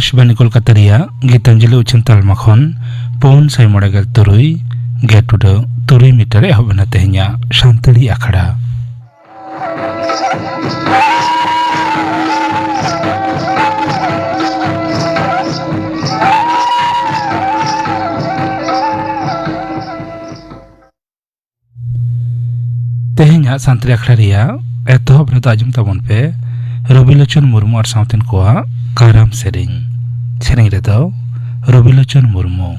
आकाशवाणी कोलकाता रिया गीतांजलि उछन तालमा खन पौन साय मड़ेगल तुरुई गेटुड तुरुई मीटर एहबना तेहnya शांतली आखड़ा तेहnya शांतली आखड़ा रिया एतहब रद आजम ताबन पे रबिलोचन मुर्मू और साउथन कोआ काराम सेरेंग रेदो रबिलोचन मुर्मू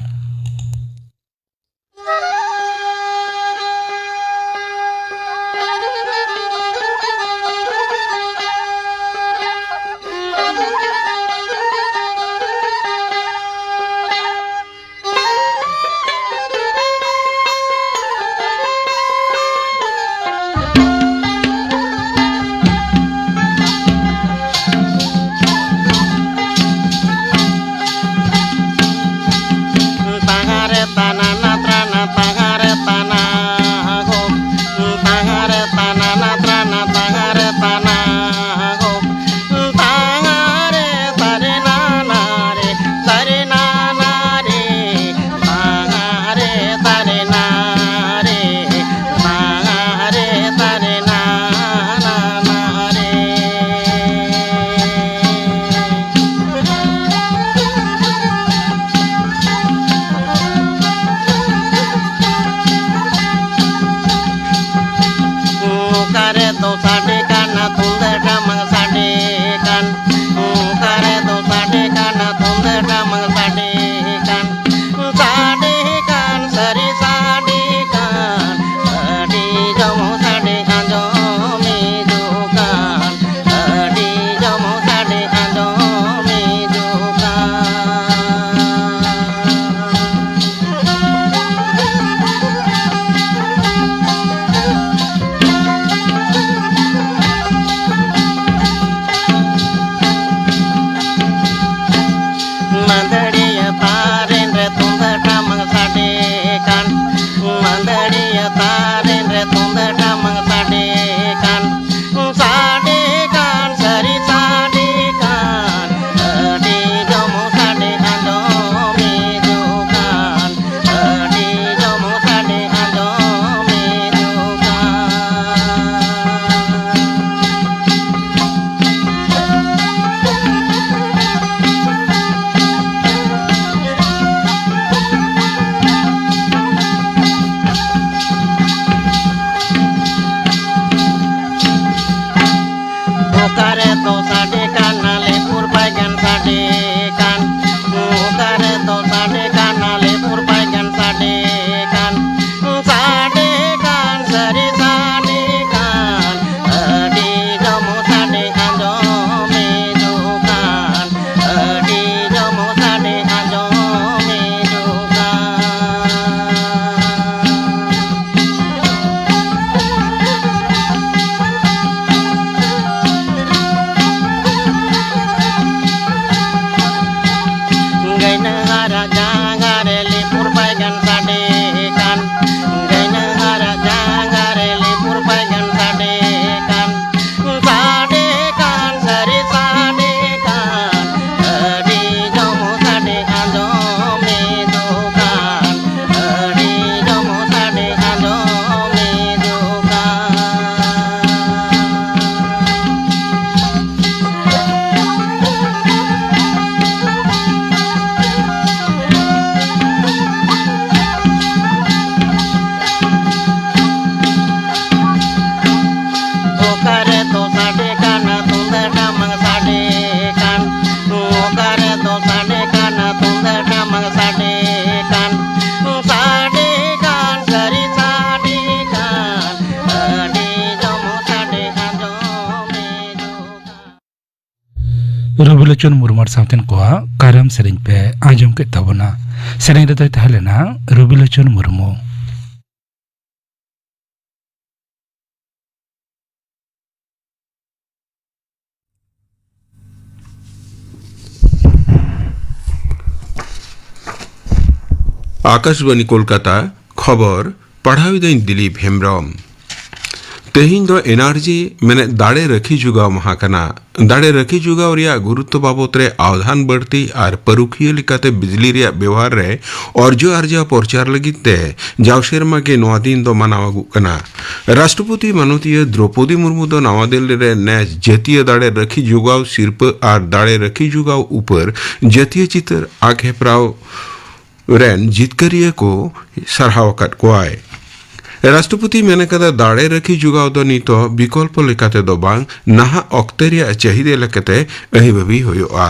रबिलोचन मुर्मू साउथन कोआ काराम सेरेंग पे आजम के तबना सेरेंग रे तहलेना रबिलोचन मुर्मू आकाशवाणी कोलकाता खबर पढ़ाई दिलीप हेम्ब्रम तेहिं दो एनर्जी मैंने दाड़े रखी जुगाव महाकना दाड़े रखी जुगाव रिया गुरुत्व बाबत रे अवधान बढ़ती और परुखिय लिकाते बिजली रिया व्यवहार रे और जो अर्जा प्रचार लगित ते जाव शर्मा के नवा दिन दो मनावा कना राष्ट्रपति माननीय द्रौपदी मुर्मू दो नवा दिल्ली रे नेस जातीय दाड़े रखी जुगाव शिल्प और दाड़े रखी जुगाव ऊपर जातीय चित्र आखे प्राव रेन जितकरिए को सरहाव कट को आए राष्ट्रपति मेने कदा दाड़े रखी जुगाव दो नीतो विकल्प लेकाते दो बांग नहा ऑक्टेरिया चाहिए लेकाते अहिबी होयोआ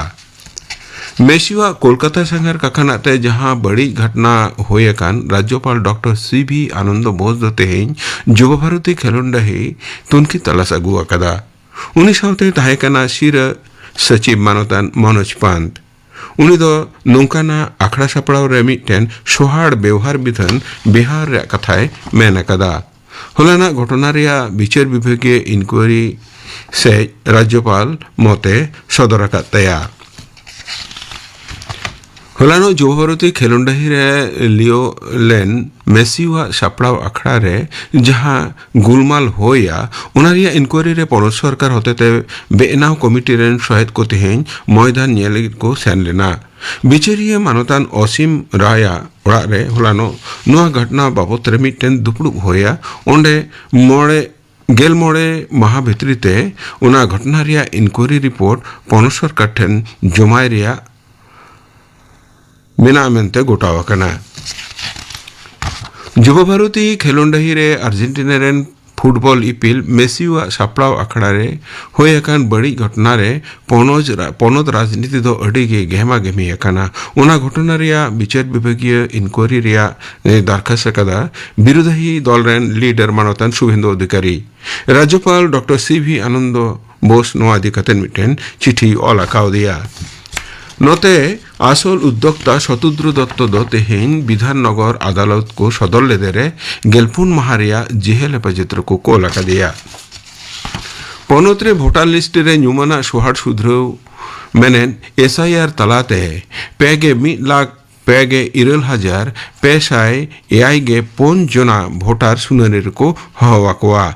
मेशिवा कोलकाता संघर कखनाते जहां बड़ी घटना होये कान राज्यपाल डॉक्टर सीवी आनंद बोस दो तेहें युवा भारती खेलोंडा ही तुनकी तलाश अगुआ कदा उनी सावते ताहे कना शिर सचिव मानोतान मनोज पंत उनी दो नौकाना आखड़ा सपड़ाव रे मिटेन सोहाड़ व्यवहार विधान बिहार रे कथाय मेन कदा होलाना घटना रिया विचार विभागीय इंक्वायरी से राज्यपाल मते सदर तया होलानो युवा भारती खेलोंडाही रे लियो लेन मेसिवा सपड़ाव अखड़ा रे जहां गुलमाल होया उनारिया इंक्वायरी रे पनोत सरकार होते बेनाव कमिटी रेन सहायत को तेहें मैदान नेल को सेन लेना बिचारिया मानतान असीम राया ओड़ा रे होलानो नुआ घटना बाबत रे मिटेन दुपड़ुब होया ओंडे मोड़े गेल मोड़े माह भितरीते उना घटना रिया इंक्वायरी रिपोर्ट पनोत सरकार ठेन जमाय रिया मेना मेनते गोटावा कना युवा भारती खेलोंडाही रे अर्जेंटीना रेन फुटबॉल इपिल मेसिवा सापड़ाव अखड़ा रे होय अकान बड़ी घटना रे पनोत राजनीति दो अड़ी के गहमा गहमी अकाना उना घटना रिया विचार विभागीय इंक्वायरी रिया दरखास्त कदा विरोधी दल रेन लीडर मानतान शुभेंदु अधिकारी राज्यपाल डॉक्टर सीवी आनंद बोस नोआ दिकतेन मिटेन चिठी ओलाकाव दिया नोते आसल उद्योक्ता शतुद्र दत्त दो तेहें विधाननगर अदालत को सदर लेदेरे गेलपुन महारिया जेहेल हेफाजत को कोलाका दिया पनोत्रे भोटार लिस्ट रे न्यूमाना सुहाड़ सुध्रव मेनेन एसआईआर तलाते पेगे 1,02,000 पेशाय एआईगे 5 जना भोटार सुनानिर को हवाकोआ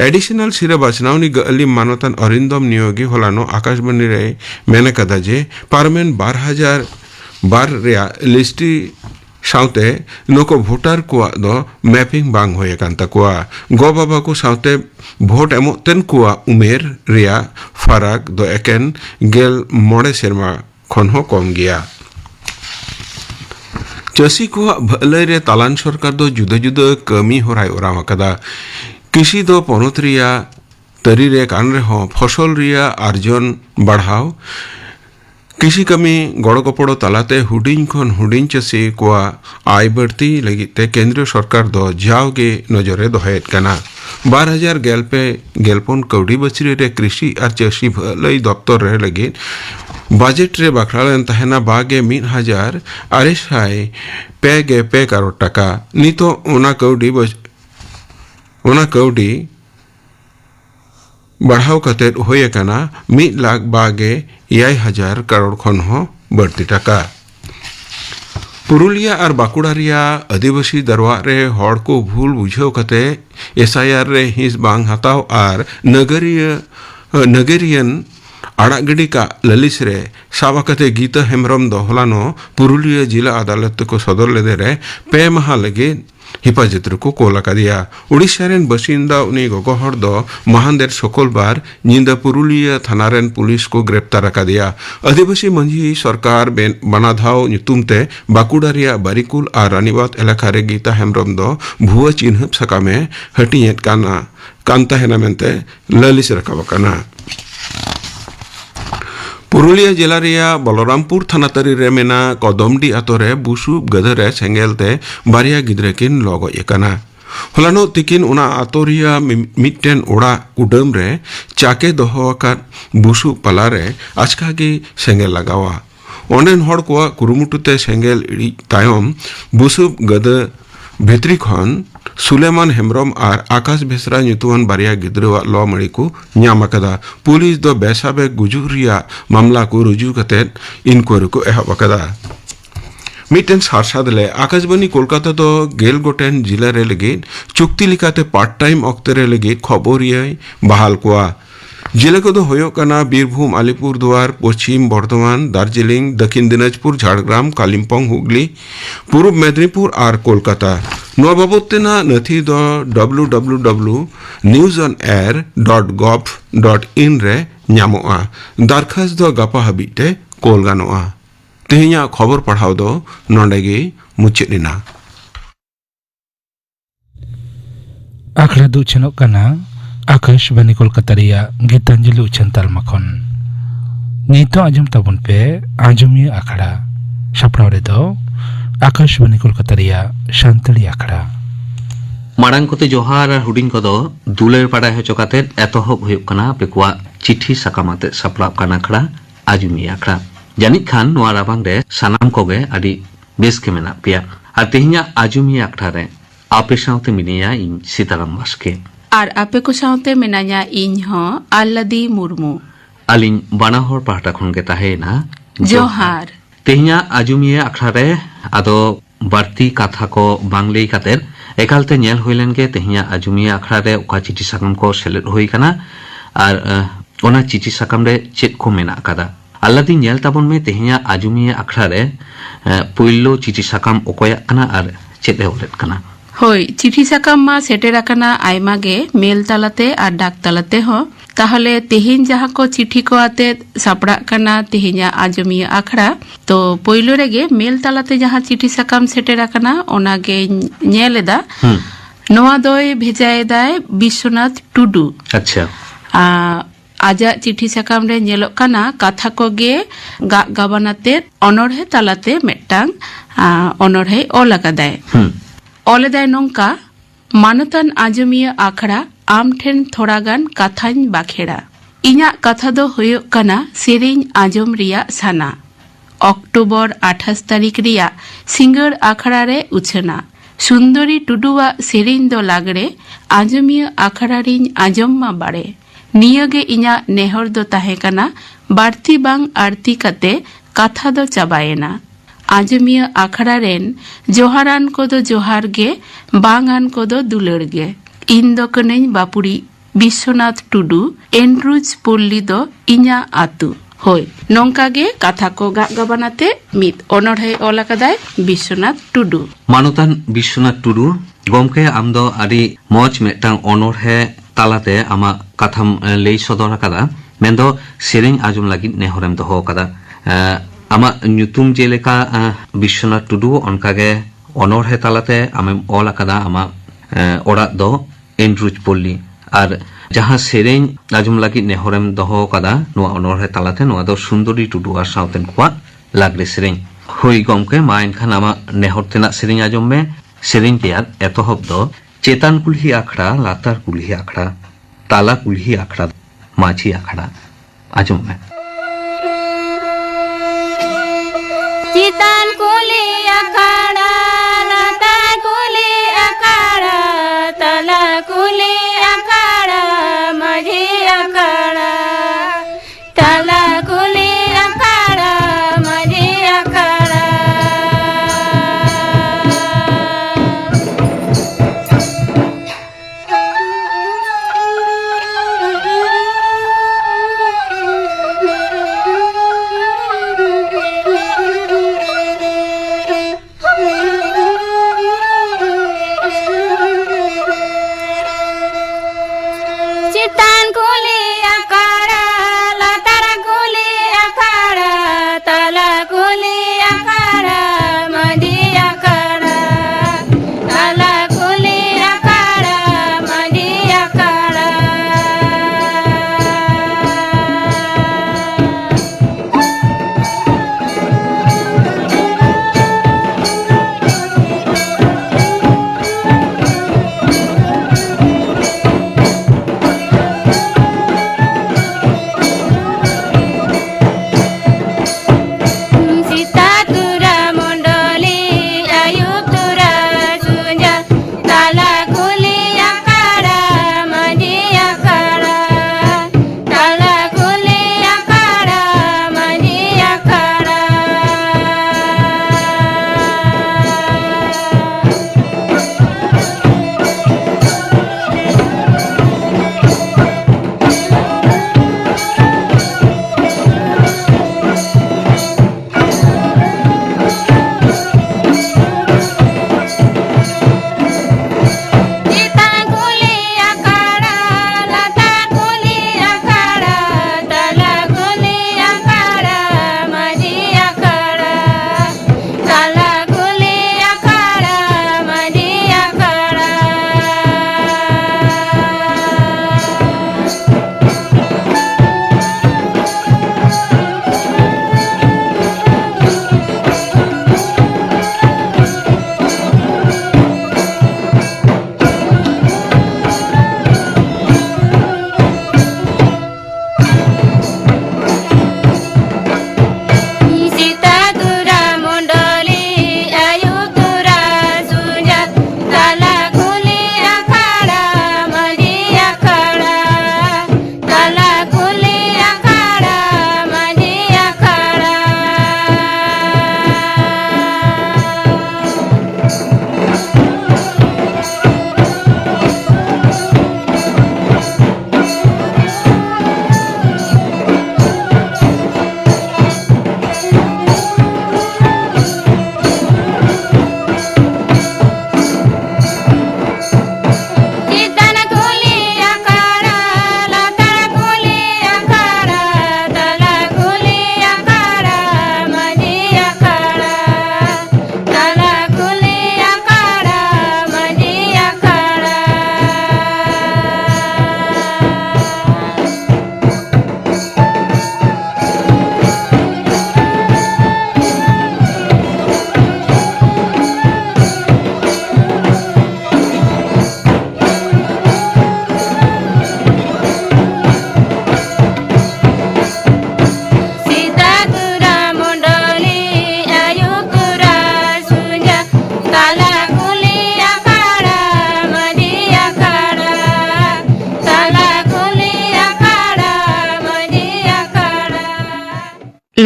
एडिशनल सिरा बचनावनी गली मानोतन अरिंदम नियोगी होलानो आकाशवाणी रे मैंने कदा जे पार्मेंट 12,000 रिया लिस्टी साउते नको भोटार को दो मैपिंग बांग होए कांता को गो बाबा को साउते भोट एमोतेन को उमेर रिया फराक दो एकेन गेल मोड़े शर्मा खन हो कम गया चसी को भले रे तालान सरकार दो जुदा जुदा कमी हो राय ओरा कदा कृषि दो पनोत रिया तरी रे कान रे हो फसल रिया अर्जन बढ़ाव कृषि कमी गड़ गपड़ो तलाते हुडिंग खन हुडिंग चसी को आय बढ़ती लगिते केंद्रीय सरकार दो जाओगे नजरे दोहेत कना 12,000 गेलपन कौड़ी बछरी रे कृषि और चसी भलई दफ्तर रे लगे बजट रे बखरालन तहना बागे 1,600 करोड़ टका नितो ओना कौड़ी बढ़ाव कते होय कना 1,02,000 करोड़ खन हो बढ़ती टका पुरुलिया और बाकुड़ा रिया आदिवासी दरवा रे हड़ को भूल बुझाव कते एसआईआर रे हिस बांग हताव और नगरियन आड़ागड़ी का ललिस रे सावा कते गीता हेमरम दो होलानो पुरुलिया जिला अदालत को सदर लेदे रे 5 माह लगे हिफाजत को कोलाका दिया उड़ीसा रेन बसिंदा उनी गोगोहर दो महांदेर शुक्रवार निंदा पुरुलिया थाना रेन पुलिस को गिरफ्तार कर दिया आदिवासी मंझी सरकार बनाधाव नितुमते बाकुड़ा रिया बारिकुल और रानीबाद इलाका रे गीता हेमरम दो भुआ चिन्ह सकामे हटियत कांता हेना मेनते ललिस रकाव कना पुरुलिया जिला रिया बलरामपुर थाना तरी रे मेना कदमडी आतोरे बुसुब गधरे सेंगेलते बारिया गिद्रे किन लोगो एकना होलानो तिकिन उना आतोरिया मिटेन ओड़ा उडम रे चाके दोहोका बुसुब पलारे आचका की सेंगेल लगावा ओनेन हड़ को कुरुमुटुते सेंगेल इड़ी तायम बुसुब गद भित्री खन सुलेमान हेमरम और आकाश बेसरा ᱧᱩᱛᱩᱢᱟᱱ बारिया गिद्रवा लो मड़ी को ᱧᱟᱢ अकदा पुलिस दो बेसाबे गुजुरिया मामला को रुजू कते इनक्वायरी को एहब अकदा मिटेन सारसादले आकाशबाणी कोलकाता तो गेल गोटेन जिला रे लगित चुक्ति लिकाते पार्ट टाइम ऑक्ते रे लगित खबरिया बहाल कोआ जिले को तो होयो कना बीरभूम अलीपुरद्वार पश्चिम बर्धमान दार्जिलिंग दक्षिण दिनाजपुर झाड़ग्राम कालिम्पोंग हुगली पूर्व मेदिनीपुर और कोलकाता नोआ बाबतेना नथी दो www.newsonair.gov.in रे ᱧᱟᱢᱚᱜᱼᱟ दरखास्त दो गापा हाबिते कोल गानोआ तेहिया खबर पढ़ाओ दो नोंडेगे मुचेदिना आखड़ा दो चनोक कना आकाशवाणी कोलकाता रिया गीतांजलि उछन तालमा खन नितो आजम ताबन पे आजमी आखड़ा सापड़ाव रे दो आकाशवाणी कोलकाता रिया शांतली आखड़ा मारांग कोते जोहार हुडिंग कोदो दुलेर पाड़ा हेचो काते एतोहब हुयुक कना आपे कुआ चिट्ठी साकामाते सापड़ाव काना खड़ा आजमी आखड़ा जानिक खान नोआ राबांग रे सानाम कोगे आदि बेस के मेना पिया आर तेहिया आजमी आखड़ा रे आपे साउते मिनिया इन सीताराम बास्के और आपे को साउते मेनाया इन हो आल्लादी मुर्मू अलिन बानाहर पाहटा खन के ताहेना जोहार तेहिया आजुमी आखड़ा रे आदो बारती कथा को बांगले कातेर एकालते नेल होइलेन के तेहिया आजुमी आखड़ा रे ओका चिठी साकाम को सेलेट होई कना और ओना चिठी साकाम रे चेक को मेना कादा आल्लादी नेल ताबन में तेहिया आजुमी आखड़ा रे पुइलो चिठी साकाम ओकोया कना और चेक रे ओलेट कना होय चिठी साकाम मा सेटेर आकाना आयमा गे मेल तालाते और डाक तालाते हो ताहले तेहिन जहाँ को चिठी को आते सापड़ा कना तेहिया आजमिया आखड़ा तो पोइलो रेगे मेल तालाते जहाँ चिठी साकाम सेटेर आकाना ओना गे नेलेदा नोआ दोय भेजाएदाय विश्वनाथ टुडू अच्छा आजा चिठी साकाम रे नेलो कना कथा को गे गाबानाते अनोढ़े तालाते मेटांग अनोढ़े ओलाकादाय ओलेदाय नोंका मानतान आजमिया आखड़ा आम ठेन थोड़ागान कथाñ बाखेड़ा इñा कथा दो हुयुक कना सेरेñ आजम रिया साना अक्टोबर 28 तारीख रिया सिंगड़ आखड़ा रे उछना सुंदरी टुडुआ सेरेñ दो लागड़े आजमिया आखड़ा रिñ आजम मा बाड़े नियगे इñा नेहर दो ताहे कना बाड़ती बांग आरती कते कथा दो चाबाएना आजमिया आखड़ा रेन जोहारान को दो जोहार गे बांगान को दो दुलड़ गे इन दो कनेñ बापुड़ी विश्वनाथ टुडू एंड्रूज पुल्ली दो इñा आतु होय नोंका गे कथा को गाबानाते मित अनोढ़े ओलाकादाय विश्वनाथ टुडू मानतान विश्वनाथ टुडू गमके आम दो आदि मौज मेटांग अनोढ़े तालाते आमा कथाम लई सदर आकादा मेनदो सेरेñ आजम लागिद नेहरम दोहो आकादा आमा ᱧᱩᱛᱩᱢ जेलेका विश्वनाथ टुडू अनकागे अनोढ़े तालाते आमेम ऑल आकादा आमा ओड़ा दो एंड्रूज पोल्ली और जहाँ सेरेñ आजम लागिद नेहरम दोहो आकादा नोआ अनोढ़े तालाते नोआ दो सुंदरी टुडू आर साउतेन कुआ लागरे सेरेñ होई गमके मा एनखान आमा नेहर तेना सेरेñ आजम में सेरेñ तेयार एतोहब दो चेतान कुल्ही आखड़ा लातार कुल्ही आखड़ा ताला कुल्ही आखड़ा माझी आखड़ा आजम में चितान कुली अखाड़ा लाता कुली अखाड़ा तला कुली अखाड़ा माझी अखाड़ा तला कुली अखाड़ा माझी अखाड़ा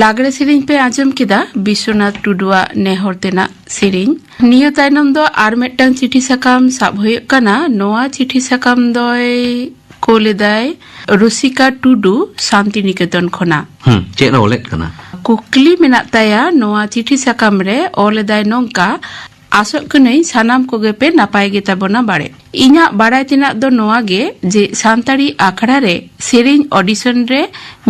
ᱞᱟᱜᱽᱲᱮ ᱥᱮᱨᱮᱧ ᱯᱮ ᱟᱸᱡᱚᱢ ᱠᱮᱫᱟ ᱵᱤᱥᱥᱚᱱᱟᱛᱷ ᱴᱩᱰᱩᱣᱟᱜ ᱱᱮᱦᱚᱨ ᱛᱮᱱᱟᱜ ᱥᱮᱨᱮᱧ। ᱱᱤᱭᱟᱹ ᱛᱟᱭᱱᱚᱢ ᱫᱚ ᱟᱨ ᱢᱤᱫᱴᱟᱝ ᱪᱤᱴᱷᱤ ᱥᱟᱠᱟᱢ ᱥᱟᱵ ᱦᱩᱭᱩᱜ ᱠᱟᱱᱟ। ᱱᱚᱣᱟ ᱪᱤᱴᱷᱤ ᱥᱟᱠᱟᱢ ᱫᱚᱭ ᱠᱳᱞᱮᱫᱟᱭ ᱨᱩᱥᱤᱠᱟ ᱴᱩᱰᱩ ᱥᱟᱱᱛᱤᱱᱤᱠᱮᱛᱚᱱ ᱠᱷᱚᱱᱟᱜ। ᱪᱮᱫ ᱨᱮ ᱚᱞᱮᱫ ᱠᱟᱱᱟ? ᱠᱩᱠᱞᱤ ᱢᱮᱱᱟᱜ ᱛᱟᱭᱟ ᱱᱚᱣᱟ ᱪᱤᱴᱷᱤ ᱥᱟᱠᱟᱢ ᱨᱮ ᱚᱞᱮᱫᱟᱭ ᱱᱚᱝᱠᱟ, ᱟᱥᱚᱜ ᱠᱟᱹᱱᱟᱹᱧ ᱥᱟᱱᱟᱢ ᱠᱚᱜᱮ ᱯᱮ ᱱᱟᱯᱟᱭ ᱜᱮ ᱛᱟᱵᱚᱱᱟ ᱵᱟᱲᱮ। ᱤᱧᱟᱹᱜ ᱵᱟᱲᱟᱭ ᱛᱮᱱᱟᱜ ᱫᱚ ᱱᱚᱣᱟ ᱜᱮ ᱡᱮ ᱥᱟᱱᱛᱟᱲᱤ ᱟᱠᱷᱲᱟ ᱨᱮ ᱥᱮᱨᱮᱧ ᱚᱰᱤᱥᱚᱱ ᱨᱮ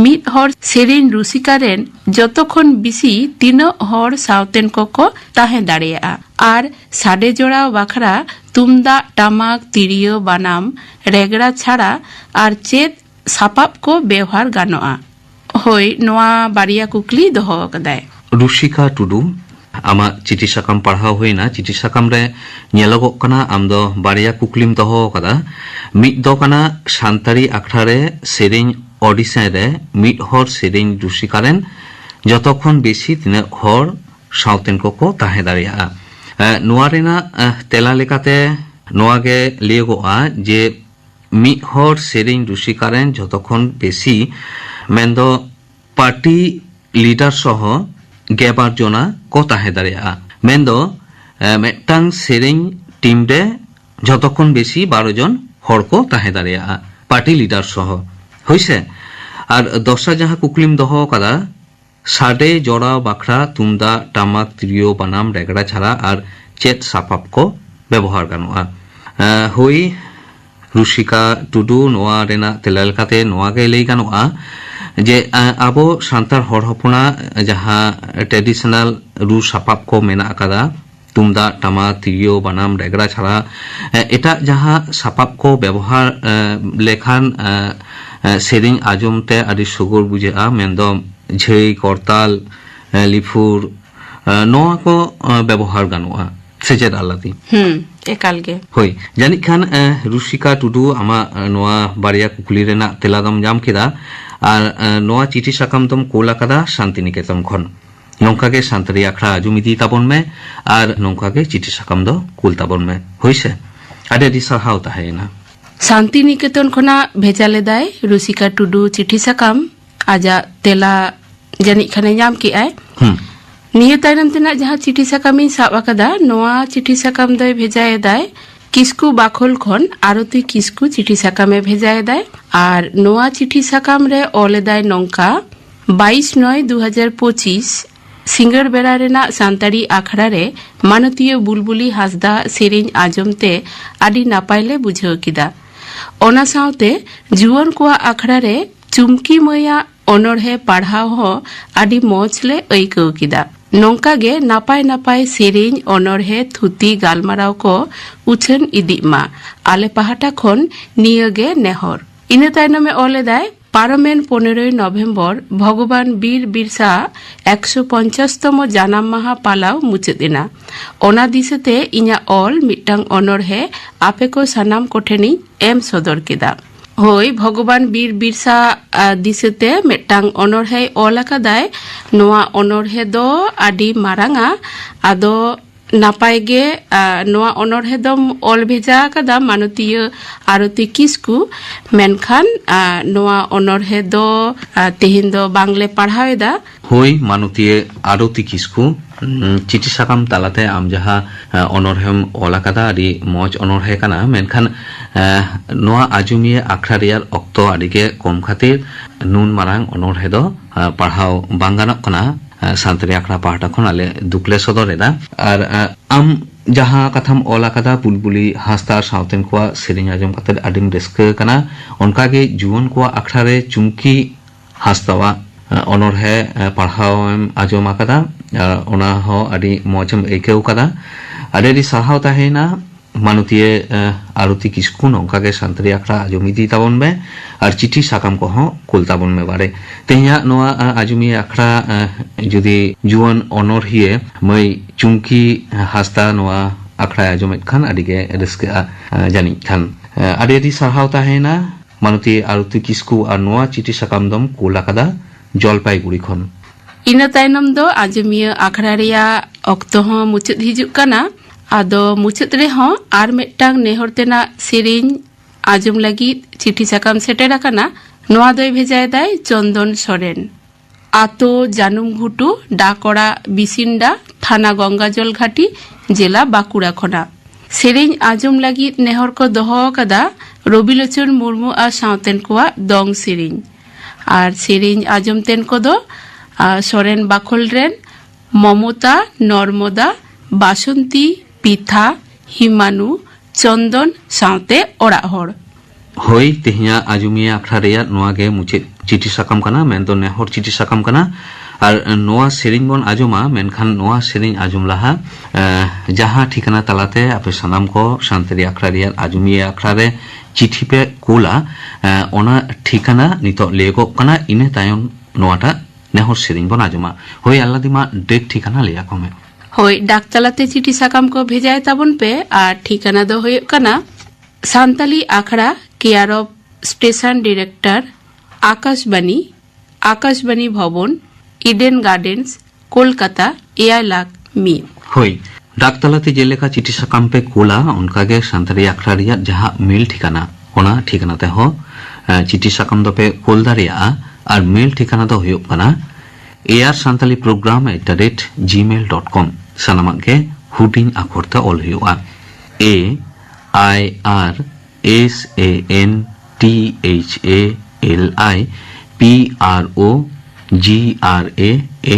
ᱢᱤᱫ ᱦᱚᱲ ᱥᱮᱨᱮᱧ ᱨᱩᱥᱤᱠᱟ ᱨᱮᱱ ᱡᱚᱛᱚ ᱠᱷᱚᱱ ᱵᱤᱥᱤ ᱛᱤᱱᱟᱹᱜ ᱦᱚᱲ ᱥᱟᱶᱛᱮᱱ ᱠᱚᱠᱚ ᱛᱟᱦᱮᱸ ᱫᱟᱲᱮᱭᱟᱜᱼᱟ ᱟᱨ ᱥᱟᱰᱮ ᱡᱚᱲᱟᱣ ᱵᱟᱠᱷᱨᱟ ᱛᱩᱢᱫᱟᱜ ᱴᱟᱢᱟᱠ ᱛᱤᱨᱭᱳ ᱵᱟᱱᱟᱢ ᱨᱮᱜᱽᱲᱟ ᱪᱷᱟᱲᱟ ᱟᱨ ᱪᱮᱫ ᱥᱟᱯᱟᱵ ᱠᱚ ᱵᱮᱣᱦᱟর ᱜᱟᱱᱚᱜᱼᱟ। ᱦᱳᱭ, ᱱᱚᱣᱟ ᱵᱟᱨᱭᱟ ᱠᱩᱠᱞᱤ ᱫᱚᱦᱚ ᱟᱠᱟᱫᱟᱭ। ᱨᱩᱥᱤᱠᱟ ᱴᱩᱰᱩ, ᱟᱢᱟᱜ ᱪᱤᱴᱷᱤ ᱥᱟᱠᱟᱢ ᱯᱟᱲᱦᱟᱣ ᱦᱩᱭᱱᱟ। ᱪᱤᱴᱷᱤ ᱥᱟᱠᱟᱢ ᱨᱮ ᱧᱮᱞᱚᱜᱚᱜ ᱠᱟᱱᱟ ᱟᱢ ᱫᱚ ᱵᱟᱨᱭᱟ ᱠᱩᱠᱞᱤᱢ ᱫᱚᱦᱚ ᱟᱠᱟᱫᱟ। ᱢᱤᱫ ᱫᱚ ᱠᱟᱱᱟ ᱥᱟᱱᱛᱟᱲᱤ ᱟᱠᱷᱲᱟ ᱨᱮ ᱥᱮᱨᱮᱧ ᱚᱰᱤᱥᱚᱱ ᱨᱮ ᱢᱤᱫ ᱦᱚᱲ ᱥᱮᱨᱮᱧ ᱨᱩᱥᱤᱠᱟ ᱨᱮᱱ ᱡᱚᱛᱚ ᱠᱷᱚᱱ ᱵᱮᱥᱤ ᱛᱤᱱᱟᱹᱜ ᱦᱚᱲ ᱥᱟᱶᱛᱮᱱ ᱠᱚᱠᱚ ᱛᱟᱦᱮᱸ ᱫᱟᱲᱮᱭᱟᱜᱼᱟ। ᱱᱚᱣᱟ ᱨᱮᱱᱟᱜ ᱛᱮᱞᱟ ᱞᱮᱠᱟᱛᱮ ᱱᱚᱣᱟ ᱜᱮ ᱞᱟᱹᱭᱚᱜᱚᱜᱼᱟ ᱡᱮ ᱢᱤᱫ ᱦᱚᱲ ᱥᱮᱨᱮᱧ ᱨᱩᱥᱤᱠᱟ ᱨᱮᱱ ᱡᱚᱛᱚ ᱠᱷᱚᱱ ᱵᱮᱥᱤ ᱢᱮᱱᱫᱚ ᱯᱟর্টি লিডার সহ 11 জনা কো তাহে দাঁড়িয়ে মেনদো মিদটাং সেরেኝ টিম রে যতক্ষণ বেশি 12 জন হড় কো তাহে দাঁড়িয়ে পার্টি লিডার সহ হইছে। আর দশটা যাহা কুকলিম দহ কাদা সাডে জড়া বাখরা তুমদা টামাক তিরিও বানাম রেগড়া ছাড়া আর চেত সাপাপ কো ব্যবহার গানোয়া। হই রুশিকা টুডু নোয়া রেনা তেলা লেকাতে নোয়া গে লেই গানোয়া যে আবো সান্তার হড় হপনা যাহা ট্রেডিশনাল রু সাপাপ কো মেনা আকাদা তুমদাগ টামাক তিরিও বানাম রেগড়া ছাড়া এটা যাহা সাপাপ কো ব্যবহার লেখান সেরিং আজমতে আদি সুগর বুঝেআ মেনদম ঝেই করতাল লিফুর নোয়া কো ব্যবহার গানোয়া সেচেদ আল্লাদি। একাল গে হই জানি খান রুশিকা টুডু আমা নোয়া বারিয়া কুকুলি রেনা তেলাদম জাম কেদা আর নোয়া চিঠি সাকাম দম কোল আকাদা শান্তিনিকেতন খন। নৌকা গে সান্তারি আখড়া আজুমিদি তাবন মে আর নৌকা গে চিঠি সাকাম দ কুল তাবন মে হইছে। আডি আডি সাহাও তাহে না। শান্তিনিকেতন খনা ভেজা লেদায় রুসিকা টুডু চিঠি সাকাম আজা তেলা জানিক খানে নাম কি আয়। নিয়ে তাইনাম তেনা যাহা চিঠি সাকাম ইন সাব আকাদা নোয়া চিঠি সাকাম দয় ভেজায় দায় কিসকু বাখল খন আরতি কিসকু চিঠি সাকামে ভেজায় দায়। আর নোয়া চিঠি সাকাম রে অলেদায় নঙ্কা 22/9/2025 সিঙ্গর বেড়া রেনা সান্তাড়ি আখড়া রে মানতীয় বুলবুলি হাসদা সেরেኝ আজমতে আডি নাপাইলে বুঝাও কিদা। ওনা সাউতে জুয়ন কোয়া আখড়া রে চুমকি ময়া অনড়হে পাড়হাও হ আডি মজলে ᱟᱹᱭᱠᱟᱹᱣ কিদা। নৌকা গে নাপাই নাপাই সেরেኝ অনড়হে থুতি গালমারাও কো উছন ইদি মা আলে পাহাটা খন নিয়ে গে নেহর। ইনে তাইনমে অলেদায় পারমেন 15 নভেম্বর ভগবান বীর বিরসা 150তম জানাম মাহা পালাও মুচেদিনা। ওনা দিসেতে ইñা অল মিটটাং অনড়হে আপে কো সানাম কোঠেনি এম সদর কেদা। হই ভগবান বীর বিরসা দিসেতে মিটটাং অনড়হে অল আকাদায়। নোয়া অনড়হে দ আডি মারাঙা আদো নাপাই গে নোয়া অনড়হে দম অল ভেজা আকাদা মানতীয় আরতি কিসকু। মেনখান নোয়া অনড়হে দ তেহিন দ বাংলে পাড়হাওয়েদা। হই মানতীয় আরতি কিসকু চিঠি সাকাম তালাতে আম যাহা অনড়হেম অল আকাদা আডি মজ অনড়হে কানা। মেনখান নোয়া আজুমিয়ে আখড়া রেয়ার অক্ত আডিগে কম খাতির নুন মারাং অনড়হে দ পাড়হাও বাঙ্গানক কানা। সান্তারি আখড়া পাহাটা খন আলে দুকলে সদর এদা। আর আম যাহা কাথাম অল আকাদা বুলবুলি হাসদা সাউতেন কোয়া সেরেኝ আজম কাতে আডিম রেস্কা কানা। অনকাগে জুয়ন কোয়া আখড়া রে চুমকি হাসদাওয়া অনড়হে পাড়হাও আজম আকাদা। ওনা হ আডি মজম ᱟᱹᱭᱠᱟᱹᱣ কাদা। আডি আডি সাহাও তাহেনা মানতীয় আরতি কিসকু নৌকাগে সান্তারি আখড়া আজমিদি তাবন মে আর চিঠি সাকাম কহ কুল তাবন মে বারে। তেহিয়া নোয়া আজমি আখড়া যদি জুয়ান অনড়হিয়ে মই চুমকি হাসদা নোয়া আখড়া আজমেত খান আডিগে রেস্কা জানি খান। আডি আডি সাহাও তাহেনা মানতীয় আরতি কিসকু আর নোয়া চিঠি সাকাম দম কুল আকাদা জলপাইগুড়ি খন। ইনা তাইনম দ আজমিয়া আখড়া রেয়া অক্ত হ মুচেদ হিজুক কানা। আদো মুচেদ রে হ আর মিটটাং নেহর তেনা সেরেኝ আজম লাগি চিঠি সাকাম সেটের আকানা। নোয়া দই ভেজায় দায় চন্দন সরেন। আতো জানুমঘুটু ডাকড়া বিসিন্ডা থানা গঙ্গাজল ঘাটি জেলা বাঁকুড়া খনা সেরেñ আজম লাগি নেহর কো দহো কাদা রবিলোচন মুর্মু আর সাঁওতেন কোয়া দং সেরেñ আর সেরেñ আজম তেন কদো সরেন বাখল রেন মমতা নর্মদা বাসন্তী পিথা হিমানু চন্দন সাঁওতে ওড়াগ হড় হই তেহিয়া আজুমিয়া আখড়া রেয়ার নোয়া গে মুচেদ চিঠি সাকাম কানা মেনদো নেহর চিঠি সাকাম কানা আর নোয়া সেরেñ বন আজমা মেনখান নোয়া সেরেñ আজম লাহা যাহা ঠিকানা তালাতে আপে সানাম কো শান্তিরি আখড়া রেয়ার আজুমিয়া আখড়া রে চিঠি পে কোলা ওনা ঠিকানা নিত লেগো কানা ইনে তায়ন নোয়াটা নেহর সেরেñ বন আজমা হই আল্লাদিমা ডেক ঠিকানা লিয়া কমে হই ডাকতালাতে চিঠি সাকাম কো ভেজায় তাবন পে আর ঠিকানা দো হয়ে কানা সান্তালি আখড়া care of station director Akashvani ভবন ইডেন গার্ডেন্স কলকাতা 1,00,000 হই ডাকতালাতে যে লেখা চিঠি সাকাম পে কোলা উনকাগে সান্তালি আখড়া রিয়া যাহা মেল ঠিকানা ওনা ঠিকানাতে হ চিঠি সাকাম দপে কোল দারিয়া আর মেল ঠিকানা দো হয়ে কানা airsantalipprogram@gmail.com সানামাকে হুডিং আখরতে অল হইয়া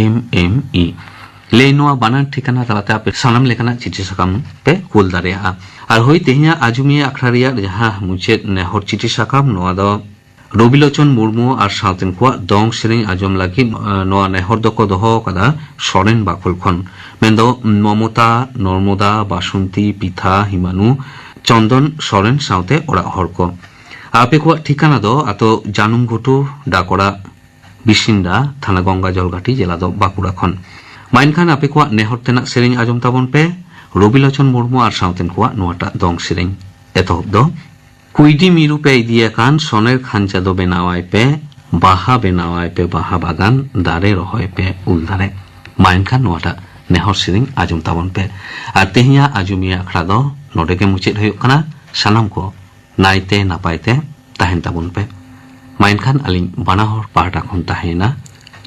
AIRSANTALIPROGRAMME লে নোয়া বানান ঠিকানা তালাতে আপে সানাম লেখানা চিঠি সাকাম পে কোল দারিয়া আর হই তেহিয়া আজুমিয়া আখড়া রিয়া যাহা মুচেদ নেহর চিঠি সাকাম নোয়া দ রবিলোচন মুর্মু আর সাঁওতেন কোয়া দং সেরেñ আজম লাগি নোয়া নেহর দকো দহো কাদা সরেন বাকল খন মেন্দো মমতা নর্মদা বাসন্তী পিথা হিমানু চন্দন সরেন সাঁওতে ওড়াগ হড়ক আপে কোয়া ঠিকানা দো আতো জানুম ঘুটু ডাকড়া বিসিন্ডা থানা গঙ্গা জলঘাটি জেলা দো বাঁকুড়া খন মাইনখান আপে কোয়া নেহর তেনা সেরেñ আজম তাবন পে রবিলোচন মুর্মু আর সাঁওতেন কোয়া নোয়াটা দং সেরেñ এতহব দো কুইডি মিরু পে ইদিয়া কান সনের খাঞ্চা দো বেনাওয়ায় পে বাহা বাগান দারে রহয় পে উল দারে মাইন খান নোয়াটা নেহর সেরেñ আজম তাবন পে আর তেহিয়া আজুমিয়া আখড়া দো নডেগে মুচেদ হইক কানা সানাম को नायते नापायते ताहेन ताबन पे माइन खान अलिंग बानाहर पाहटा खन ताहेना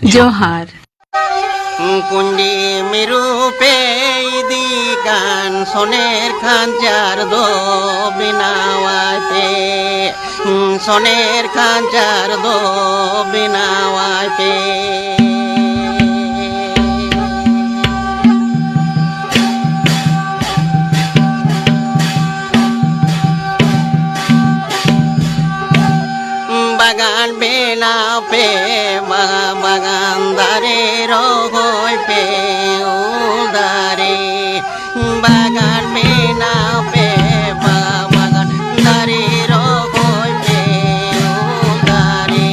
जोहार कुंडी मिरु पे दी कान सोनेर खांचार दो बिनावाते सोनेर खांचार दो बिनावाते বাগান বেনাও পে বাগান দারে রহয় পে উদারে বাগান বেনাও পে বাগান দারে রহয় pay উদারে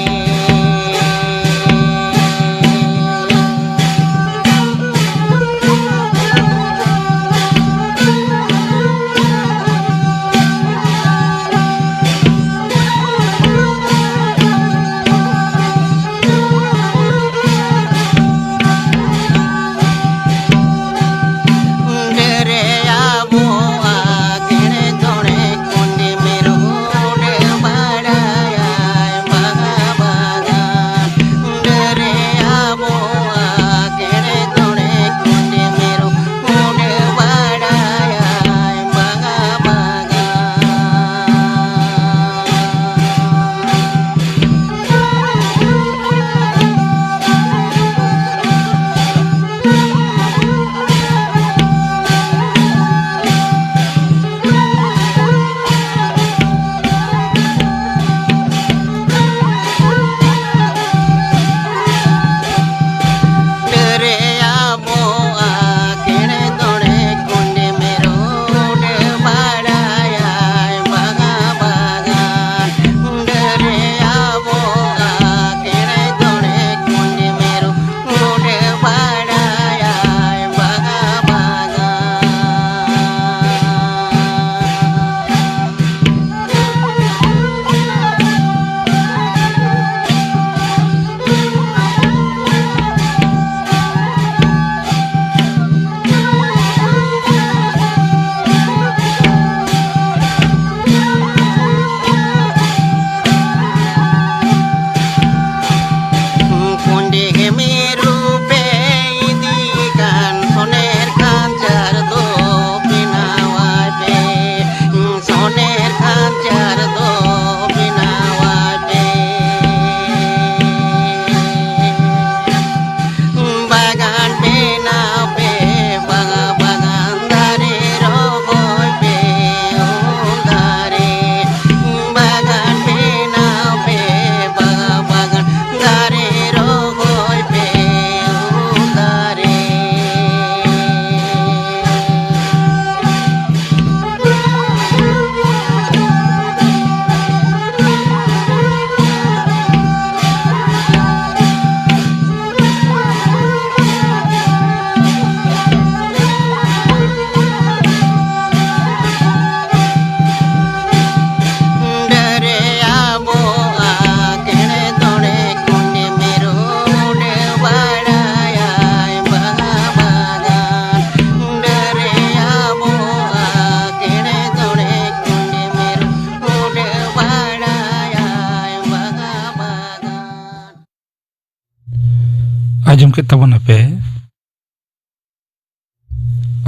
ke tabona pe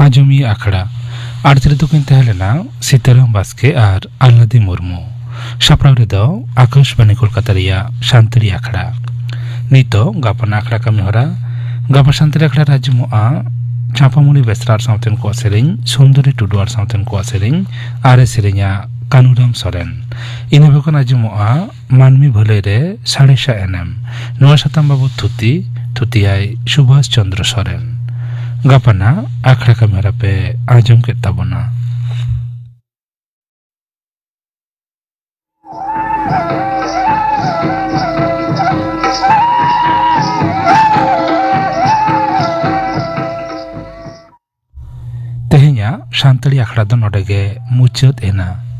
ajumi akhada archre dukin tehelena Sitaram Baske ar Alladi Murmu sapra re do Akashbani Kolkata ria Shantari akhada nito gapana akhada kami hora gapa Shantari akhada rajmu a Chapamuni Besrar Sauten ko sering Sundari Tuduar Sauten ko sering are serinya Kanuram Soren ina bekon ajmu a manmi bhole re 7.5 nm noa satam babu thuti ai Subhash Chandra Soren gapana akhada kami hora pe ajum ke tabona tehnya Shantari akhada do nodege muchat ena